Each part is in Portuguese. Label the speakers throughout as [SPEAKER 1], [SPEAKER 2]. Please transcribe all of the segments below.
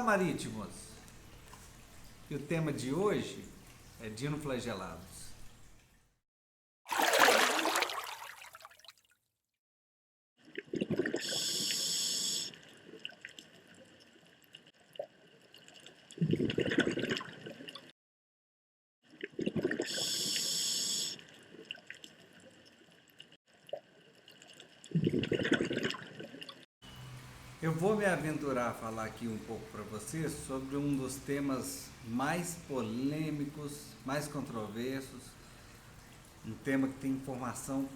[SPEAKER 1] Olá, marítimos! E o tema de hoje é dinoflagelados. Eu vou me aventurar a falar aqui um pouco para vocês sobre um dos temas mais polêmicos, mais controversos, um tema que tem informação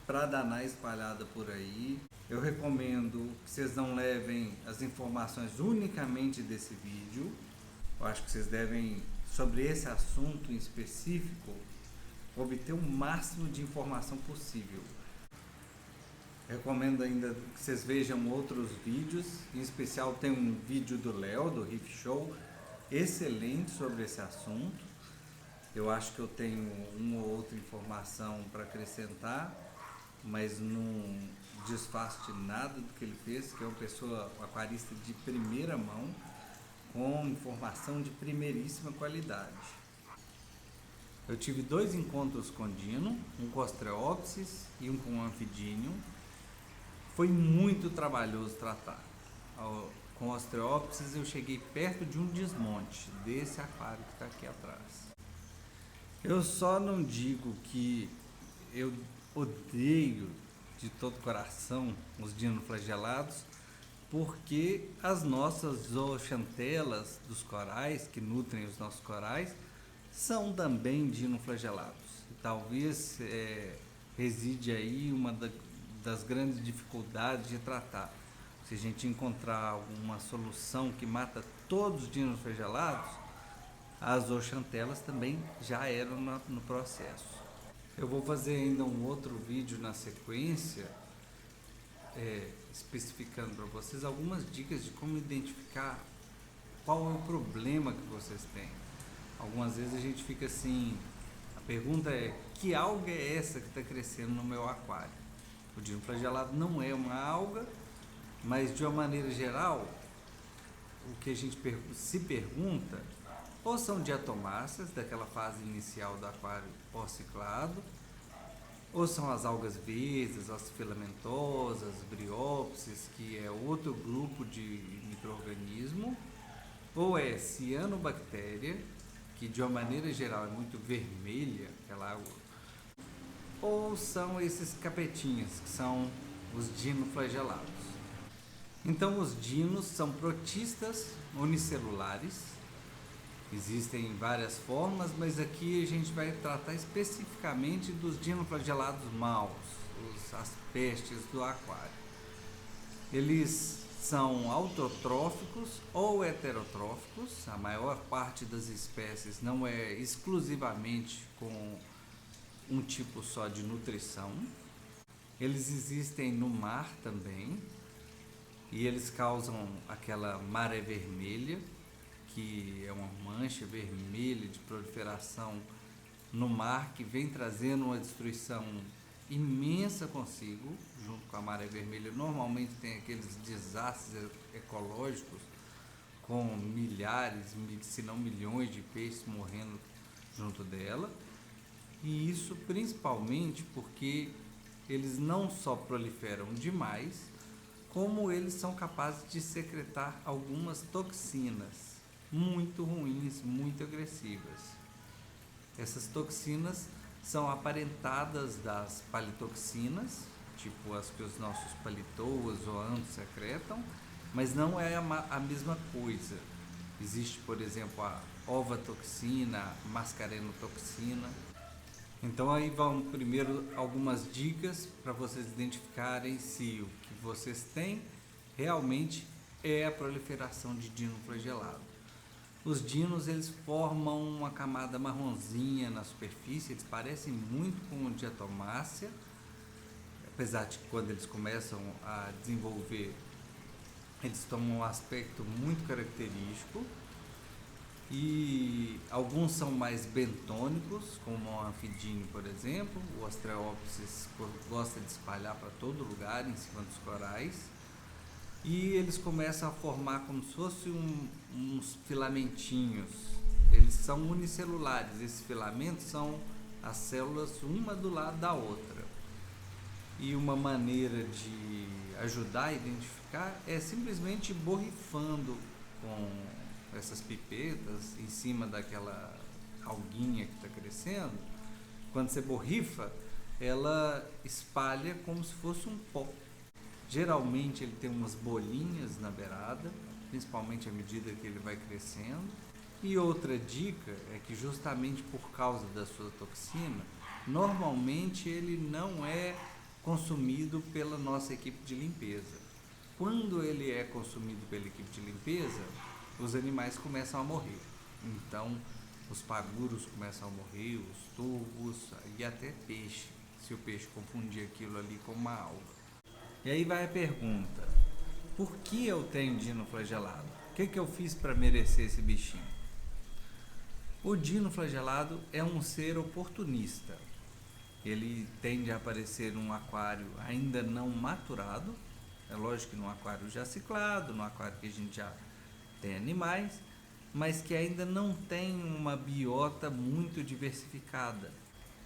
[SPEAKER 1] para danar espalhada por aí. Eu recomendo que vocês não levem as informações unicamente desse vídeo. Eu acho que vocês devem, sobre esse assunto em específico, obter o máximo de informação possível. Recomendo ainda que vocês vejam outros vídeos, em especial tem um vídeo do Léo, do Riff Show, excelente sobre esse assunto. Eu acho que eu tenho uma ou outra informação para acrescentar, mas não desfaço de nada do que ele fez, que é uma pessoa, um aquarista de primeira mão, com informação de primeiríssima qualidade. Eu tive 2 encontros com Dino, um com Ostreopsis e um com Anfidinium. Foi muito trabalhoso tratar. Com Ostreopsis eu cheguei perto de um desmonte desse aquário que está aqui atrás. Eu só não digo que eu odeio de todo coração os dinoflagelados, porque as nossas zooxantelas dos corais, que nutrem os nossos corais, são também dinoflagelados. E talvez reside aí uma das grandes dificuldades de tratar. Se a gente encontrar alguma solução que mata todos os dinoflagelados, as zooxantelas também já eram no processo. Eu vou fazer ainda um outro vídeo na sequência, especificando para vocês algumas dicas de como identificar qual é o problema que vocês têm. Algumas vezes a gente fica assim, a pergunta é: que alga é essa que está crescendo no meu aquário? O dinoflagelado não é uma alga, mas de uma maneira geral, o que a gente se pergunta, ou são diatomáceas, daquela fase inicial do aquário pós-ciclado, ou são as algas verdes, as filamentosas, briópsis, que é outro grupo de micro-organismo, ou é cianobactéria, que de uma maneira geral é muito vermelha, aquela água, ou são esses capetinhas, que são os dinoflagelados. Então os dinos são protistas unicelulares, existem várias formas, mas aqui a gente vai tratar especificamente dos dinoflagelados maus, as pestes do aquário. Eles são autotróficos ou heterotróficos, a maior parte das espécies não é exclusivamente com um tipo só de nutrição. Eles existem no mar também, e eles causam aquela maré vermelha, que é uma mancha vermelha de proliferação no mar, que vem trazendo uma destruição imensa consigo, junto com a maré vermelha. Normalmente tem aqueles desastres ecológicos com milhares, se não milhões de peixes morrendo junto dela. E isso principalmente porque eles não só proliferam demais, como eles são capazes de secretar algumas toxinas muito ruins, muito agressivas. Essas toxinas são aparentadas das palitoxinas, tipo as que os nossos palitoas ou antos secretam, mas não é a mesma coisa. Existe, por exemplo, a ovatoxina, a mascarenotoxina. Então aí vão primeiro algumas dicas para vocês identificarem se o que vocês têm realmente é a proliferação de dinoflagelado. Os dinos, eles formam uma camada marronzinha na superfície, eles parecem muito com diatomácea, apesar de que quando eles começam a desenvolver, eles tomam um aspecto muito característico. E alguns são mais bentônicos, como o Anfidinium, por exemplo. O Ostreopsis gosta de espalhar para todo lugar em cima dos corais. e eles começam a formar como se fossem uns filamentinhos. Eles são unicelulares, esses filamentos são as células uma do lado da outra. E uma maneira de ajudar a identificar é simplesmente borrifando com essas pipetas em cima daquela alguinha que está crescendo. Quando você borrifa, ela espalha como se fosse um pó. Geralmente ele tem umas bolinhas na beirada, principalmente à medida que ele vai crescendo. E outra dica é que justamente por causa da sua toxina, normalmente ele não é consumido pela nossa equipe de limpeza. Quando ele é consumido pela equipe de limpeza, os animais começam a morrer. Então, os paguros começam a morrer, os turvos e até peixe, se o peixe confundir aquilo ali com uma alga. E aí vai a pergunta: por que eu tenho dinoflagelado? O que eu fiz para merecer esse bichinho? O dinoflagelado é um ser oportunista. Ele tende a aparecer num aquário ainda não maturado. É lógico que num aquário já ciclado, num aquário que a gente já tem animais, mas que ainda não tem uma biota muito diversificada.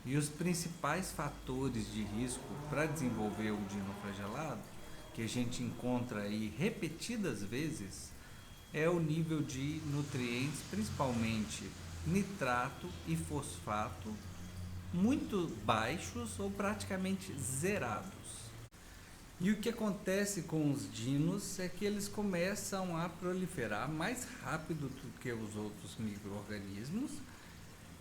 [SPEAKER 1] E os principais fatores de risco para desenvolver o dinoflagelado, que a gente encontra aí repetidas vezes, é o nível de nutrientes, principalmente nitrato e fosfato, muito baixos ou praticamente zerados. E o que acontece com os dinos é que eles começam a proliferar mais rápido do que os outros micro-organismos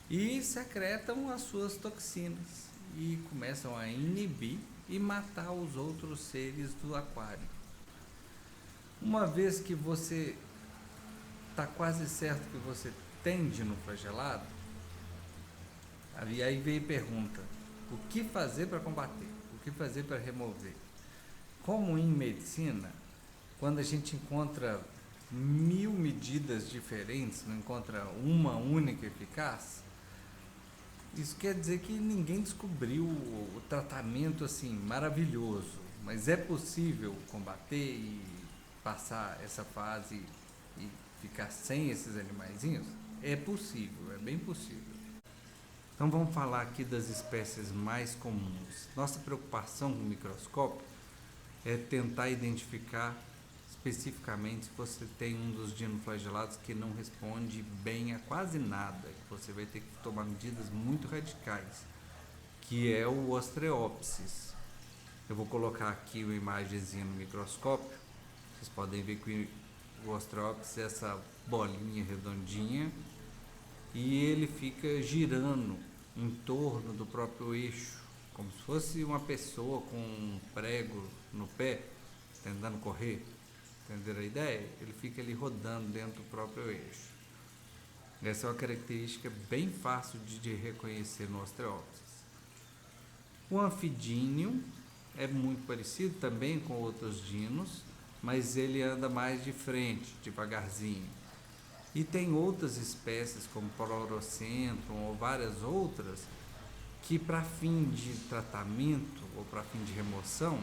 [SPEAKER 1] e secretam as suas toxinas e começam a inibir e matar os outros seres do aquário. Uma vez que você está quase certo que você tem dinoflagelado, aí vem a pergunta: o que fazer para combater? O que fazer para remover? Como em medicina, quando a gente encontra 1000 medidas diferentes, não encontra uma única eficaz, isso quer dizer que ninguém descobriu o tratamento assim maravilhoso, mas é possível combater e passar essa fase e ficar sem esses animaizinhos? É possível, é bem possível. Então vamos falar aqui das espécies mais comuns. Nossa preocupação com o microscópio é tentar identificar especificamente se você tem um dos dinoflagelados que não responde bem a quase nada, que você vai ter que tomar medidas muito radicais, que é o Ostreopsis. Eu vou colocar aqui uma imagenzinha no microscópio. Vocês podem ver que o Ostreopsis é essa bolinha redondinha e ele fica girando em torno do próprio eixo, como se fosse uma pessoa com um prego no pé, tentando correr. Entenderam a ideia? Ele fica ali rodando dentro do próprio eixo. Essa é uma característica bem fácil de reconhecer no Ostreopsis. O anfidíneo é muito parecido também com outros dinos, mas ele anda mais de frente, devagarzinho. E tem outras espécies, como Plorocentrum ou várias outras, que para fim de tratamento ou para fim de remoção,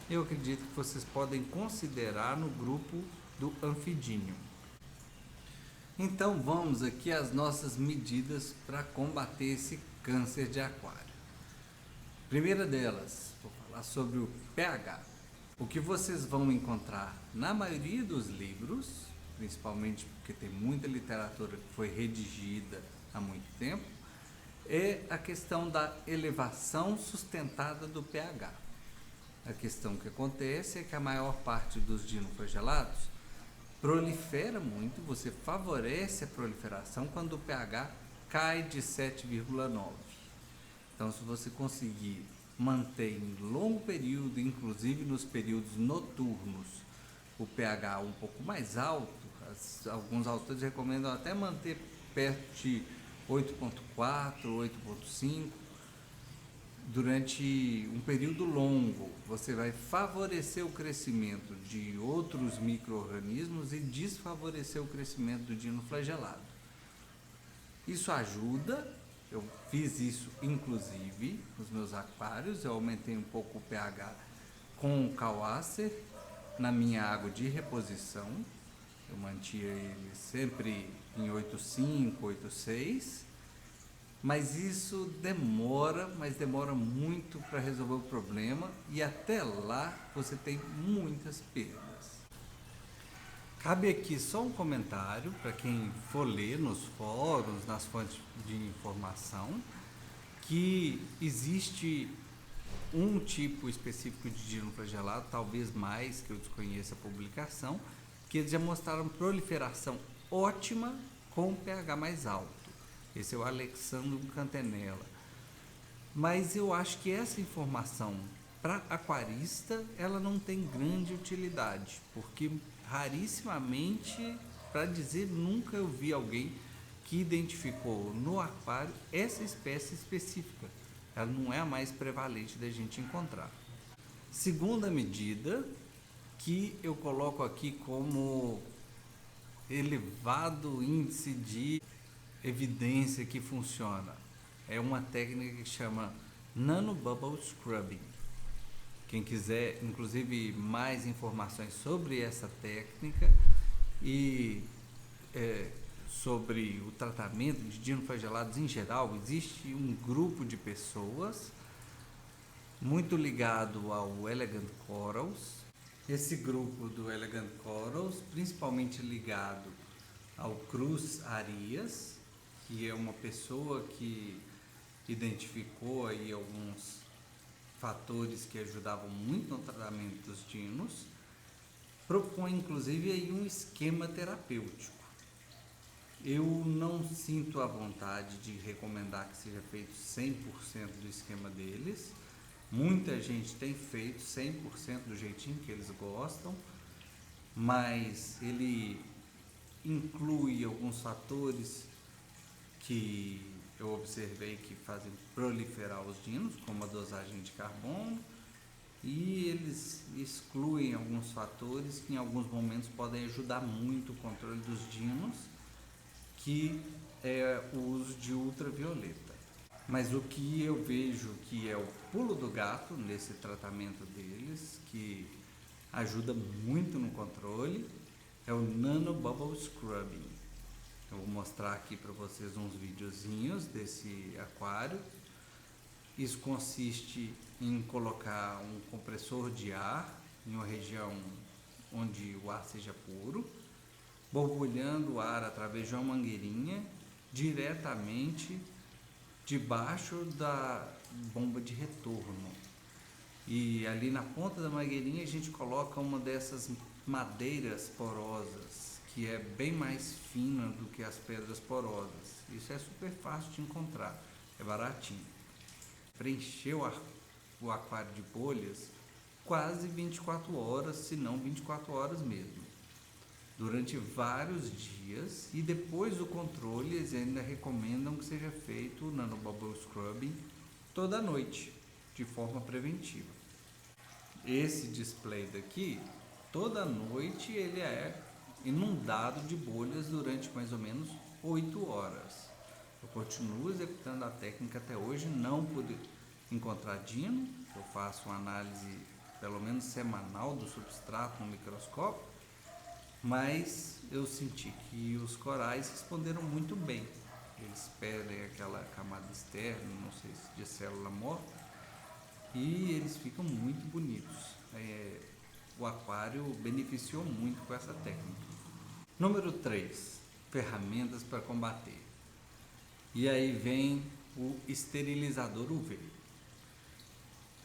[SPEAKER 1] eu acredito que vocês podem considerar no grupo do anfidíneo. Então vamos aqui às nossas medidas para combater esse câncer de aquário. Primeira delas, vou falar sobre o pH. O que vocês vão encontrar na maioria dos livros, principalmente porque tem muita literatura que foi redigida há muito tempo, é a questão da elevação sustentada do pH. A questão que acontece é que a maior parte dos dinoflagelados prolifera muito, você favorece a proliferação quando o pH cai de 7,9. Então, se você conseguir manter em longo período, inclusive nos períodos noturnos, o pH um pouco mais alto, alguns autores recomendam até manter perto de 8,4, 8,5, durante um período longo, você vai favorecer o crescimento de outros micro-organismos e desfavorecer o crescimento do dinoflagelado. Isso ajuda, eu fiz isso inclusive nos meus aquários, eu aumentei um pouco o pH com o Cowasser na minha água de reposição. Eu mantinha ele sempre em 8,5, 8,6, mas isso mas demora muito para resolver o problema e até lá você tem muitas perdas. Cabe aqui só um comentário para quem for ler nos fóruns, nas fontes de informação, que existe um tipo específico de dino flagelado, talvez mais, que eu desconheça a publicação, que eles já mostraram proliferação ótima com pH mais alto. Esse é o Alexandro Cantenella. Mas eu acho que essa informação para aquarista ela não tem grande utilidade, porque rarissimamente, para dizer nunca, eu vi alguém que identificou no aquário essa espécie específica. Ela não é a mais prevalente da gente encontrar. Segunda medida que eu coloco aqui como elevado índice de evidência que funciona é uma técnica que chama Nano Bubble Scrubbing. Quem quiser, inclusive, mais informações sobre essa técnica e sobre o tratamento de dinoflagelados em geral, existe um grupo de pessoas muito ligado ao Elegant Corals. Esse grupo do Elegant Corals, principalmente ligado ao Cruz Arias, que é uma pessoa que identificou aí alguns fatores que ajudavam muito no tratamento dos dinos, propõe inclusive aí um esquema terapêutico. Eu não sinto a vontade de recomendar que seja feito 100% do esquema deles. Muita gente tem feito 100% do jeitinho que eles gostam, mas ele inclui alguns fatores que eu observei que fazem proliferar os dinos, como a dosagem de carbono, e eles excluem alguns fatores que em alguns momentos podem ajudar muito o controle dos dinos, que é o uso de ultravioleta. Mas o que eu vejo que é o pulo do gato nesse tratamento deles, que ajuda muito no controle, é o Nano Bubble Scrubbing. Eu vou mostrar aqui para vocês uns videozinhos desse aquário. Isso consiste em colocar um compressor de ar em uma região onde o ar seja puro, borbulhando o ar através de uma mangueirinha diretamente debaixo da bomba de retorno. E ali na ponta da mangueirinha a gente coloca uma dessas madeiras porosas, que é bem mais fina do que as pedras porosas. Isso é super fácil de encontrar, é baratinho. Preencher o aquário de bolhas quase 24 horas, se não 24 horas mesmo, durante vários dias, e depois do controle eles ainda recomendam que seja feito o Nano Bubble Scrubbing toda noite, de forma preventiva. Esse display daqui, toda noite ele é inundado de bolhas durante mais ou menos 8 horas. Eu continuo executando a técnica até hoje, não pude encontrar dino. Eu faço uma análise pelo menos semanal do substrato no microscópio, mas eu senti que os corais responderam muito bem. Eles perdem aquela camada externa, não sei se de célula morta, e eles ficam muito bonitos. O aquário beneficiou muito com essa técnica. Número 3, ferramentas para combater. E aí vem o esterilizador UV.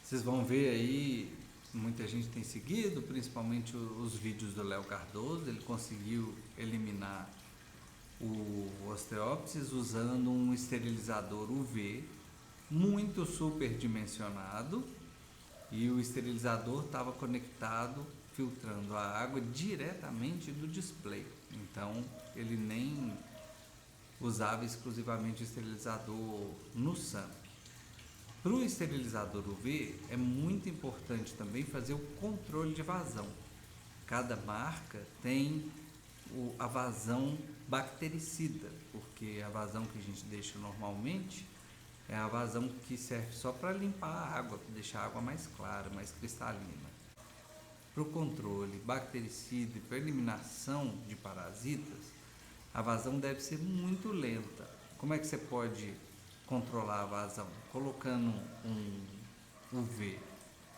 [SPEAKER 1] Vocês vão ver aí, muita gente tem seguido, principalmente os vídeos do Léo Cardoso. Ele conseguiu eliminar o Osteopsis usando um esterilizador UV muito superdimensionado, e o esterilizador estava conectado, filtrando a água diretamente do display. Então ele nem usava exclusivamente o esterilizador no SAMP. Para o esterilizador UV é muito importante também fazer o controle de vazão. Cada marca tem a vazão bactericida, porque a vazão que a gente deixa normalmente é a vazão que serve só para limpar a água, para deixar a água mais clara, mais cristalina. para o controle bactericida e para eliminação de parasitas, a vazão deve ser muito lenta. Como é que você pode controlar a vazão? Colocando um UV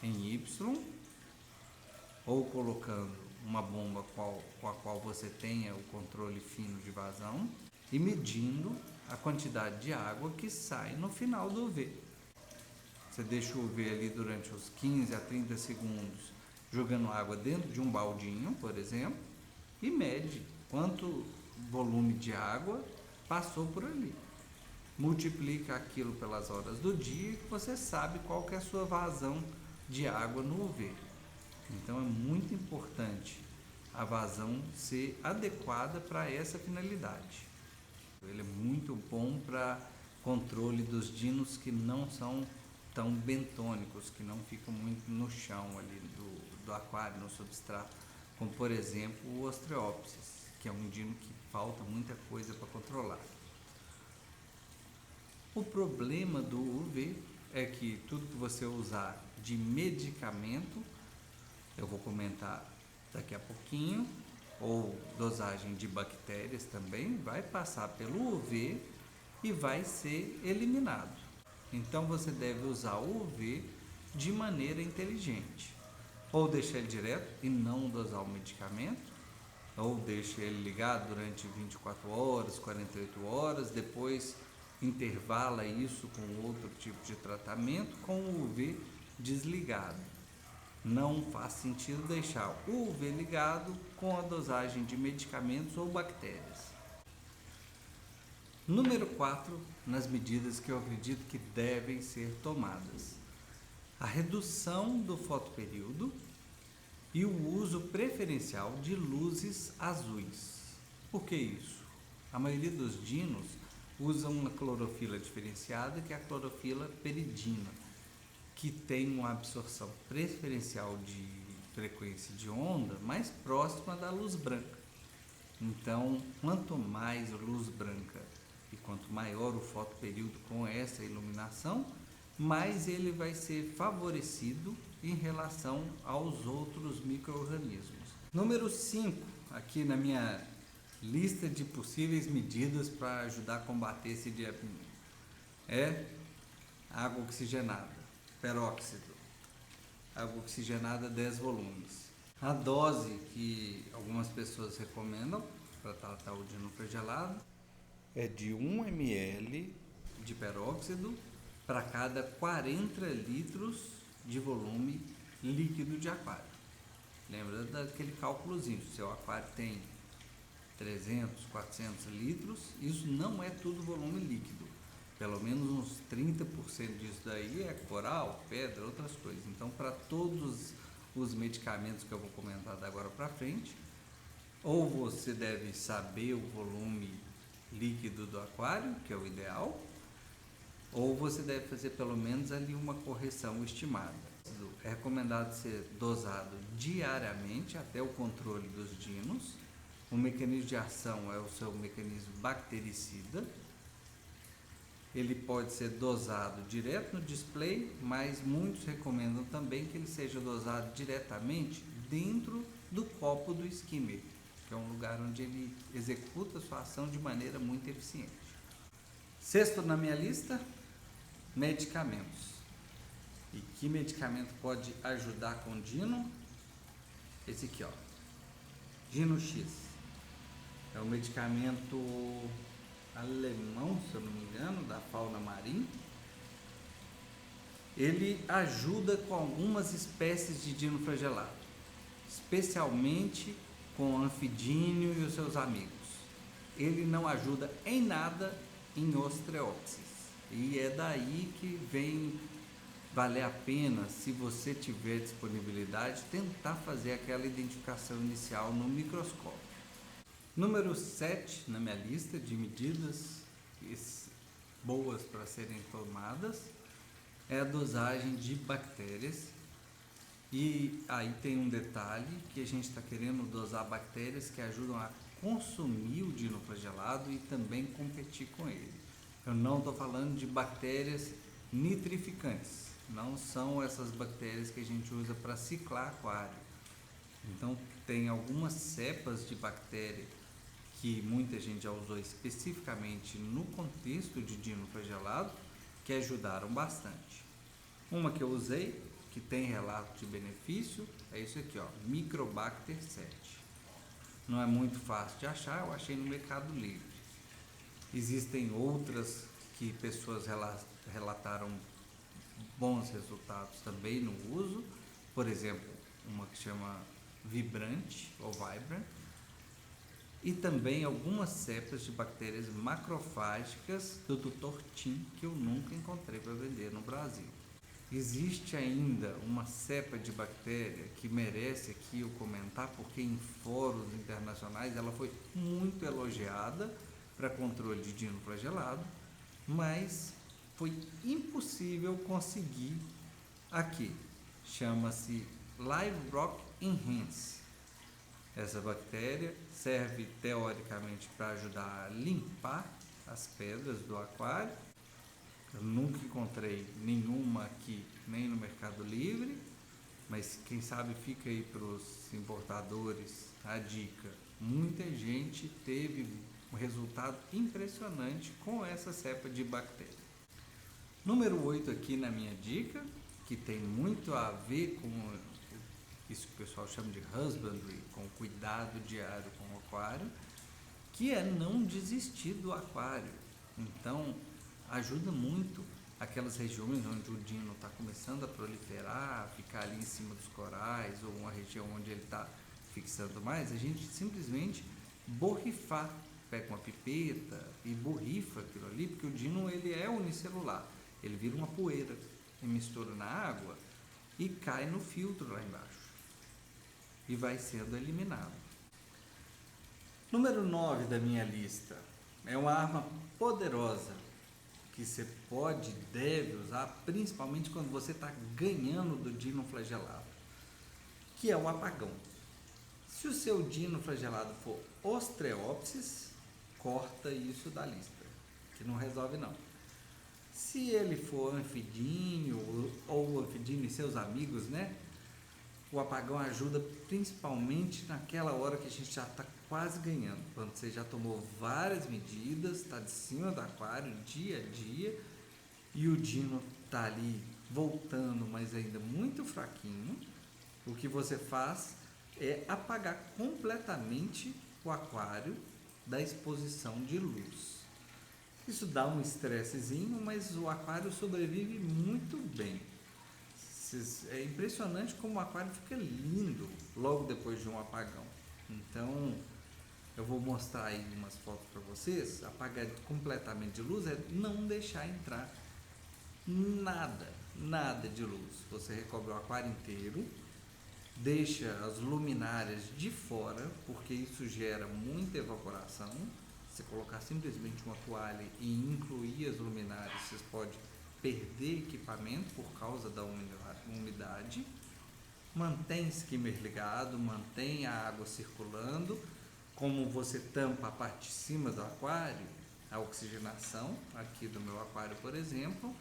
[SPEAKER 1] em Y ou colocando uma bomba com a qual você tenha o controle fino de vazão e medindo a quantidade de água que sai no final do UV. Você deixa o UV ali durante uns 15 a 30 segundos jogando água dentro de um baldinho, por exemplo, e mede quanto volume de água passou por ali. Multiplica aquilo pelas horas do dia e você sabe qual que é a sua vazão de água no UV. Então é muito importante a vazão ser adequada para essa finalidade. Ele é muito bom para controle dos dinos que não são tão bentônicos, que não ficam muito no chão ali do aquário, no substrato, como por exemplo o Ostreopsis, que é um dino que falta muita coisa para controlar. O problema do UV é que tudo que você usar de medicamento, eu vou comentar daqui a pouquinho, ou dosagem de bactérias também, vai passar pelo UV e vai ser eliminado. Então você deve usar o UV de maneira inteligente. Ou deixar ele direto e não dosar o medicamento, ou deixa ele ligado durante 24 horas, 48 horas, depois intervala isso com outro tipo de tratamento com o UV desligado. Não faz sentido deixar o UV ligado com a dosagem de medicamentos ou bactérias. Número 4, nas medidas que eu acredito que devem ser tomadas. A redução do fotoperíodo e o uso preferencial de luzes azuis. Por que isso? A maioria dos dinos usa uma clorofila diferenciada, que é a clorofila peridina, que tem uma absorção preferencial de frequência de onda mais próxima da luz branca. Então, quanto mais luz branca e quanto maior o fotoperíodo com essa iluminação, mais ele vai ser favorecido em relação aos outros micro-organismos. Número 5, aqui na minha lista de possíveis medidas para ajudar a combater esse diabinho, é água oxigenada, peróxido, água oxigenada 10 volumes. A dose que algumas pessoas recomendam para tratar o dino flagelado é de 1 ml de peróxido para cada 40 litros de volume líquido de aquário. Lembra daquele cálculozinho, se o seu aquário tem 300, 400 litros, isso não é tudo volume líquido. Pelo menos uns 30% disso daí é coral, pedra, outras coisas. Então, para todos os medicamentos que eu vou comentar da agora para frente, ou você deve saber o volume líquido do aquário, que é o ideal, ou você deve fazer pelo menos ali uma correção estimada. É recomendado ser dosado diariamente até o controle dos dinos. O mecanismo de ação é o seu mecanismo bactericida. Ele pode ser dosado direto no display, mas muitos recomendam também que ele seja dosado diretamente dentro do copo do skimmer, que é um lugar onde ele executa a sua ação de maneira muito eficiente. Sexto na minha lista, medicamentos. E que medicamento pode ajudar com o dino? Esse aqui, ó, Dino X. É um medicamento alemão, se eu não me engano, da Fauna Marim. Ele ajuda com algumas espécies de dino flagelado, especialmente com anfidínio e os seus amigos. Ele não ajuda em nada em Ostreopsis. E é daí que vem valer a pena, se você tiver disponibilidade, tentar fazer aquela identificação inicial no microscópio. Número 7 na minha lista de medidas boas para serem tomadas é a dosagem de bactérias. E aí tem um detalhe, que a gente está querendo dosar bactérias que ajudam a consumir o dino flagelado e também competir com ele. Eu não estou falando de bactérias nitrificantes, não são essas bactérias que a gente usa para ciclar aquário. Então, tem algumas cepas de bactéria que muita gente já usou especificamente no contexto de dinoflagelado, que ajudaram bastante. Uma que eu usei, que tem relato de benefício, é isso aqui, ó, Microbacter 7. Não é muito fácil de achar, eu achei no Mercado Livre. Existem outras que pessoas relataram bons resultados também no uso, por exemplo, uma que chama Vibrante ou Vibrant, e também algumas cepas de bactérias macrofágicas do Dr. Tim que eu nunca encontrei para vender no Brasil. Existe ainda uma cepa de bactéria que merece aqui eu comentar, porque em fóruns internacionais ela foi muito elogiada para controle de dinoflagelado, mas foi impossível conseguir aqui. Chama-se Live Rock Enhance. Essa bactéria serve teoricamente para ajudar a limpar as pedras do aquário. Eu nunca encontrei nenhuma aqui, nem no Mercado Livre, mas quem sabe fica aí para os importadores a dica. Muita gente teve um resultado impressionante com essa cepa de bactéria. Número 8 aqui na minha dica, que tem muito a ver com isso que o pessoal chama de husbandry, com o cuidado diário com o aquário, que é não desistir do aquário. Então, ajuda muito aquelas regiões onde o dino está começando a proliferar, ficar ali em cima dos corais, ou uma região onde ele está fixando mais, a gente simplesmente borrifar, pega uma pipeta e borrifa aquilo ali, porque o dino ele é unicelular, ele vira uma poeira e mistura na água e cai no filtro lá embaixo e vai sendo eliminado. Número 9 da minha lista é uma arma poderosa que você pode e deve usar, principalmente quando você está ganhando do dinoflagelado, que é o apagão. Se o seu dinoflagelado for Ostreopsis, corta isso da lista, que não resolve não. Se ele for anfidínio ou anfidínio e seus amigos, né? O apagão ajuda principalmente naquela hora que a gente já está quase ganhando, quando você já tomou várias medidas, está de cima do aquário dia a dia e o dino está ali voltando, mas ainda muito fraquinho. O que você faz é apagar completamente o aquário da exposição de luz. Isso dá um estressezinho, mas o aquário sobrevive muito bem. É impressionante como o aquário fica lindo logo depois de um apagão. Então, eu vou mostrar aí umas fotos para vocês. Apagar completamente de luz é não deixar entrar nada de luz. Você recobre o aquário inteiro, deixa as luminárias de fora, porque isso gera muita evaporação. Se colocar simplesmente uma toalha e incluir as luminárias, vocês podem perder equipamento por causa da umidade. Mantém skimmer ligado, mantém a água circulando. Como você tampa a parte de cima do aquário, a oxigenação aqui do meu aquário, por exemplo,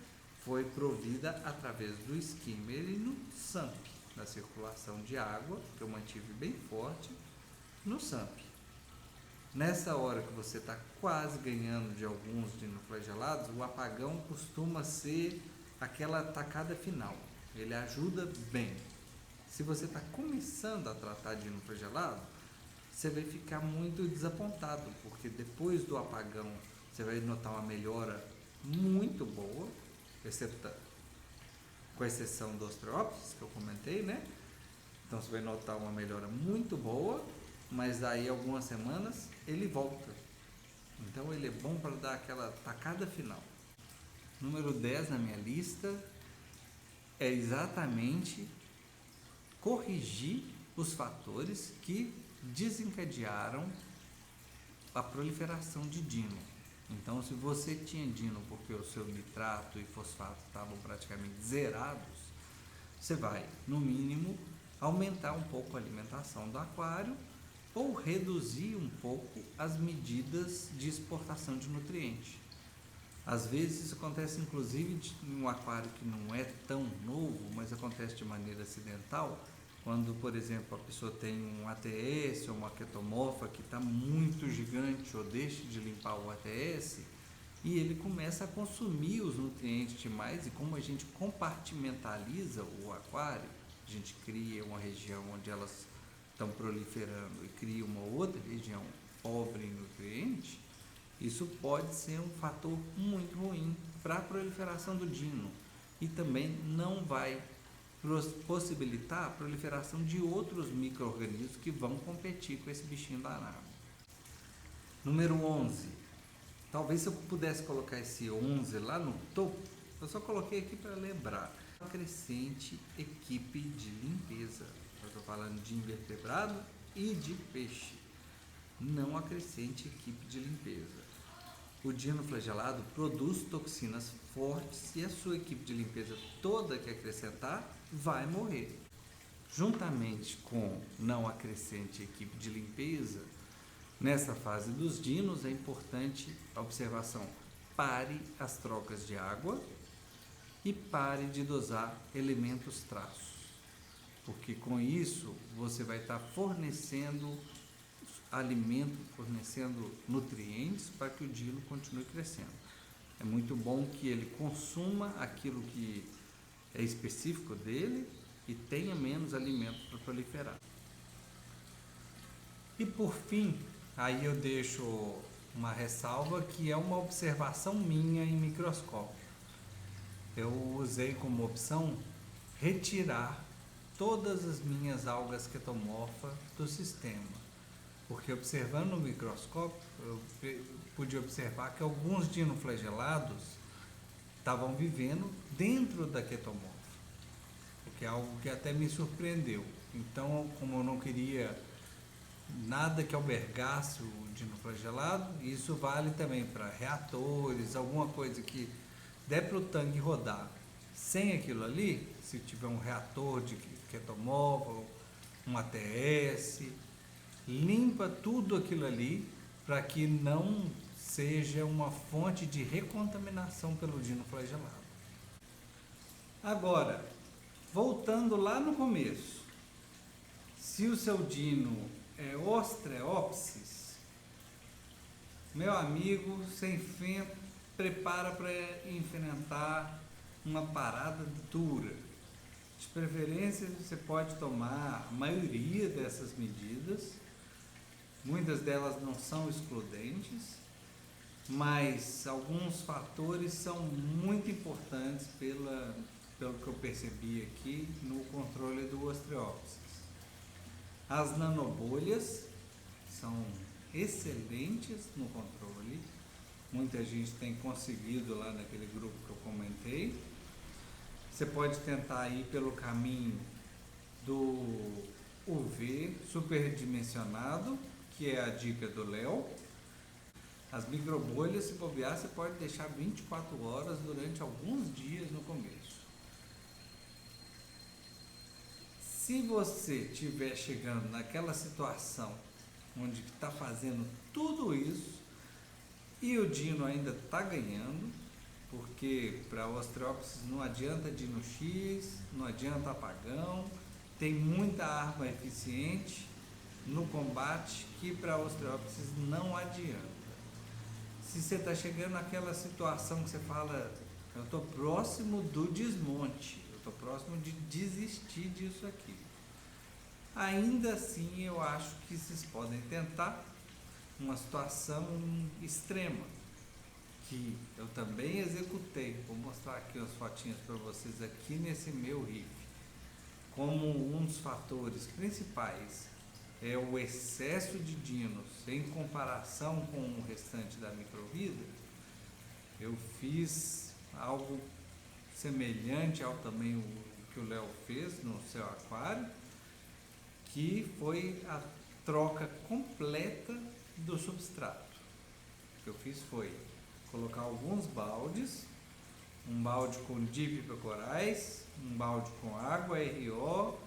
[SPEAKER 1] foi provida através do skimmer e no sump, da circulação de água, que eu mantive bem forte no sump. Nessa hora que você está quase ganhando de alguns dinoflagelados, o apagão costuma ser aquela tacada final. Ele ajuda bem. Se você está começando a tratar dinoflagelado, você vai ficar muito desapontado, porque depois do apagão você vai notar uma melhora muito boa, com exceção dos Ostreopsis, que eu comentei, né? Então você vai notar uma melhora muito boa, mas daí algumas semanas ele volta. Então ele é bom para dar aquela tacada final. Número 10 na minha lista é exatamente corrigir os fatores que desencadearam a proliferação de dino. Então, se você tinha dino porque o seu nitrato e fosfato estavam praticamente zerados, você vai, no mínimo, aumentar um pouco a alimentação do aquário ou reduzir um pouco as medidas de exportação de nutrientes. Às vezes isso acontece inclusive em um aquário que não é tão novo, mas acontece de maneira acidental, Quando, por exemplo, a pessoa tem um ATS ou uma ketomorfa que está muito gigante ou deixa de limpar o ATS e ele começa a consumir os nutrientes demais, e como a gente compartimentaliza o aquário, a gente cria uma região onde elas estão proliferando e cria uma outra região pobre em nutrientes, isso pode ser um fator muito ruim para a proliferação do dino e também não vai possibilitar a proliferação de outros micro-organismos que vão competir com esse bichinho danado. Número 11. Talvez se eu pudesse colocar esse 11 lá no topo, eu só coloquei aqui para lembrar. Acrescente equipe de limpeza. Eu estou falando de invertebrado e de peixe. Não acrescente equipe de limpeza. O dino flagelado produz toxinas fortes e a sua equipe de limpeza toda que acrescentar vai morrer. Juntamente com não acrescente equipe de limpeza, nessa fase dos dinos é importante a observação: pare as trocas de água e pare de dosar elementos traços, porque com isso você vai estar fornecendo alimento, fornecendo nutrientes para que o dino continue crescendo. É muito bom que ele consuma aquilo que é específico dele e tenha menos alimento para proliferar. E por fim, aí eu deixo uma ressalva que é uma observação minha em microscópio. Eu usei como opção retirar todas as minhas algas ketomorfa do sistema. Porque observando no microscópio, eu pude observar que alguns dinoflagelados estavam vivendo dentro da ketomorfa, o que é algo que até me surpreendeu. Então, como eu não queria nada que albergasse o dinoflagelado, isso vale também para reatores, alguma coisa que der para o tanque rodar sem aquilo ali, se tiver um reator de ketomorfa, um ATS, limpa tudo aquilo ali para que não seja uma fonte de recontaminação pelo dinoflagelado. Agora, voltando lá no começo, se o seu dino é Ostreopsis, meu amigo, sem fim, prepara para enfrentar uma parada dura. De preferência, você pode tomar a maioria dessas medidas. Muitas delas não são excludentes, mas alguns fatores são muito importantes pelo que eu percebi aqui no controle do Ostreopsis. As nanobolhas são excelentes no controle, muita gente tem conseguido lá naquele grupo que eu comentei. Você pode tentar ir pelo caminho do UV superdimensionado, que é a dica do Léo. As microbolhas, se bobear, você pode deixar 24 horas durante alguns dias no começo. Se você estiver chegando naquela situação onde está fazendo tudo isso e o dino ainda está ganhando, porque para Ostreopsis não adianta dino X, não adianta apagão, tem muita arma eficiente no combate que para Ostreopsis não adianta. Se você está chegando naquela situação que você fala, eu estou próximo do desmonte, eu estou próximo de desistir disso aqui, ainda assim eu acho que vocês podem tentar uma situação extrema, que eu também executei. Vou mostrar aqui umas fotinhas para vocês aqui nesse meu riff. Como um dos fatores principais é o excesso de dinos em comparação com o restante da microvida, eu fiz algo semelhante ao tamanho que o Léo fez no seu aquário, que foi a troca completa do substrato. O que eu fiz foi colocar alguns baldes, um balde com dip para corais, um balde com água RO,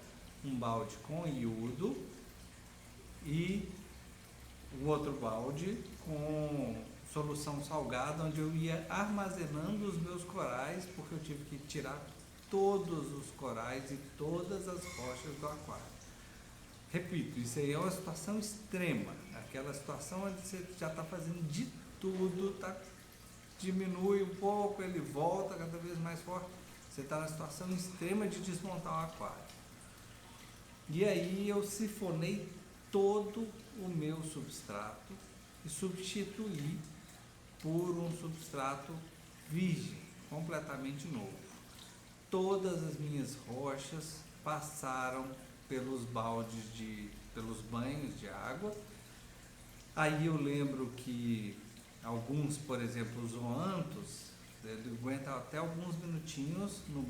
[SPEAKER 1] um balde com iodo e o outro balde com solução salgada, onde eu ia armazenando os meus corais, porque eu tive que tirar todos os corais e todas as rochas do aquário. Repito, isso aí é uma situação extrema, aquela situação onde você já está fazendo de tudo, diminui um pouco, ele volta cada vez mais forte, você está na situação extrema de desmontar o aquário. E aí eu sifonei todo o meu substrato e substituí por um substrato virgem, completamente novo. Todas as minhas rochas passaram pelos pelos banhos de água. Aí eu lembro que alguns, por exemplo, os zoanthus, ele aguenta até alguns minutinhos no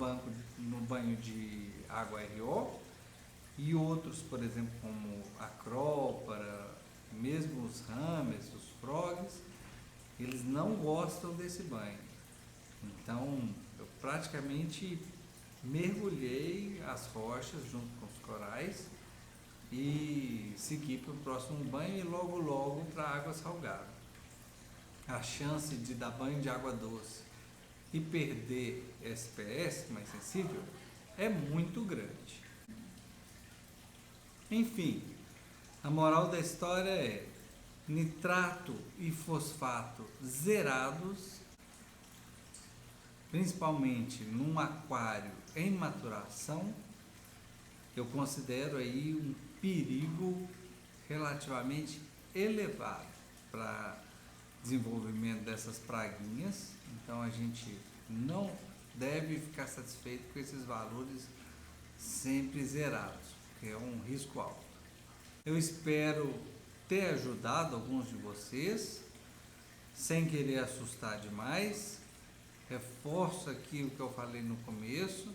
[SPEAKER 1] banho de água RO, e outros, por exemplo, como a acrópora, mesmo os rames, os frogs, eles não gostam desse banho. Então, eu praticamente mergulhei as rochas junto com os corais e segui para o próximo banho e logo para a água salgada. A chance de dar banho de água doce e perder SPS mais sensível é muito grande. Enfim, a moral da história é: nitrato e fosfato zerados, principalmente num aquário em maturação, eu considero aí um perigo relativamente elevado para desenvolvimento dessas praguinhas. Então a gente não deve ficar satisfeito com esses valores sempre zerados, porque é um risco alto. Eu espero ter ajudado alguns de vocês, sem querer assustar demais. Reforço aqui o que eu falei no começo,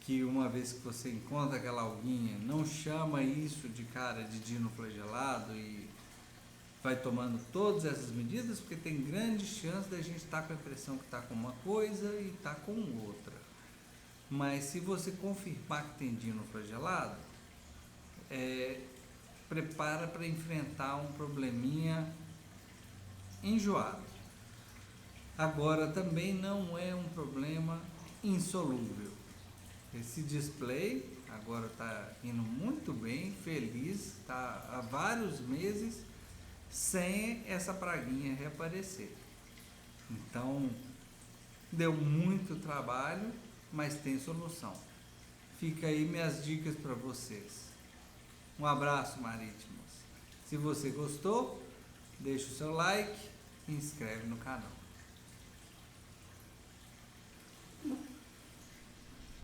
[SPEAKER 1] que uma vez que você encontra aquela alguinha, não chama isso de cara de dinoflagelado e vai tomando todas essas medidas, porque tem grande chance da gente estar com a impressão que está com uma coisa e está com outra. Mas se você confirmar que tem dinoflagelado, prepara para enfrentar um probleminha enjoado. Agora, também não é um problema insolúvel. Esse display agora está indo muito bem, feliz, está há vários meses sem essa praguinha reaparecer. Então, deu muito trabalho, mas tem solução. Fica aí minhas dicas para vocês. Um abraço, marítimos. Se você gostou, deixa o seu like e inscreve no canal.